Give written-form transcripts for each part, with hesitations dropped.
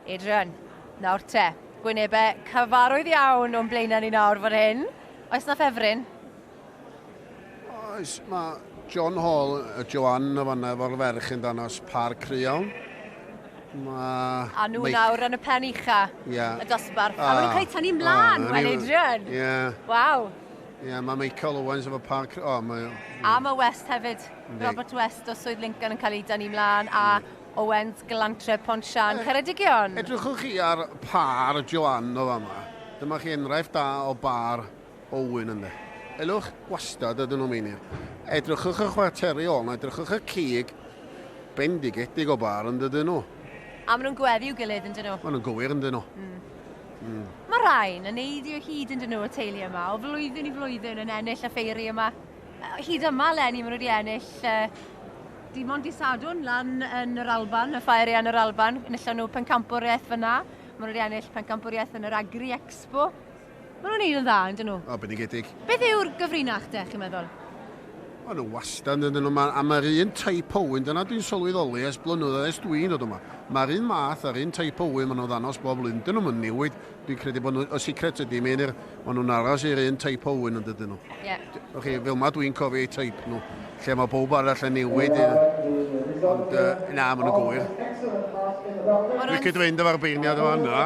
Adrian, nawr te, gwynebau cyfarwydd iawn o'n blaenau ni nawr fan hyn. Oes na ffefryn? Oes, mae John Hall, y Joan y fanna efo'r ferch yn danos par criawn. A nhw nawr yn y pen ucha, y dosbarth. A maen nhw'n cael tynnu mlaen, wel Adrian. Waw. Mae Michael Owens efo par criawn. A mae West hefyd. Robert West o Swydd Lincoln yn cael ei dynnu mlaen. A Owens, Galantre, Ponsian, Ceredigion. Edrychwch chi ar par Joan o fama. Dyma chi enghraifft da o bar Owen ynddo. Elwch wastad ydyn nhw'n meinir. Edrychwch y chwarteri o'n, edrychwch y cig bendigedig o bar yn dydyn nhw. A maen nhw'n gweddi i'w gilydd yn dyn nhw. Maen nhw'n gywir yn dyn nhw. Mae rhain yn neidio hyd yn dyn nhw y teulu yma, o flwyddyn i flwyddyn yn ennill y ffeiri yma. Hyd yma Lenny, maen nhw wedi ennill dim ond i Sadwn lan yn yr Alban, y ffeiri yn yr Alban. Enillon nhw pencampwriaeth fyna. Maen nhw wedi ennill pencampwriaeth yn yr Agri Expo. Maen nhw'n neud yn dda, yn dyn nhw. O, bendigedig. Beth yw'r gyfrinach te, chi'n meddwl? Maen nhw wastad yn dyn nhw. A mae'r un teip Owen, dyna dwi'n sylweddoli ers blynyddoedd ers dwi'n dod yma. Mae'r un math a'r un teip Owen maen nhw ddanos bob blwyddyn. Dyn nhw'n newid. Dwi'n credu bod nhw, o secret ydy, maen nhw'n aros i'r un teip Owen yn dydyn nhw. Fel ma dwi'n cofio eu teip nhw. Lle mae bob arall yn newid. Ond na, maen nhw'n gwyr. Dwi'n cyd fynd efo'r beirniad o fanna.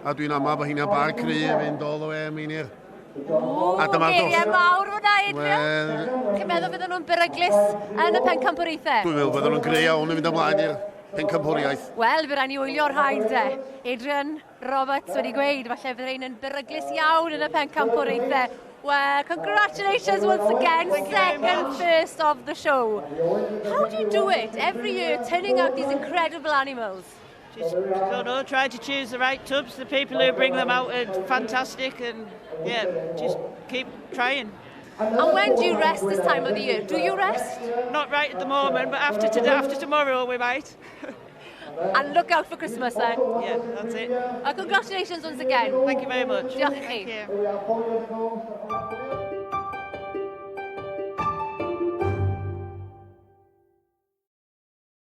A dwi'n ama bod hynna bar cry fynd ôl o meinir. O, geiriau mawr fyna, Adrian. Chi'n meddwl fydden nhw'n beryglus yn y pencampwriaethau? Dwi'n meddwl fydden nhw'n greu iawn yn fynd ymlaen i'r pencampwriaeth. Wel, fydd rhaid ni wylio'r rhaid de. Adrian Roberts wedi gweud, falle fydd rhaid yn beryglus iawn yn y pencampwriaethau. Well, congratulations once again, second first of the show. How do you do it every year, turning out these incredible animals? Just, don't know, try to choose the right tubs. The people who bring them out are fantastic, and yeah, just keep trying. And when do you rest this time of the year? Do you rest? Not right at the moment, but after tomorrow we might. And look out for Christmas then. Yeah, that's it. Congratulations once again. Thank you very much. Diolch i chi. Thank you.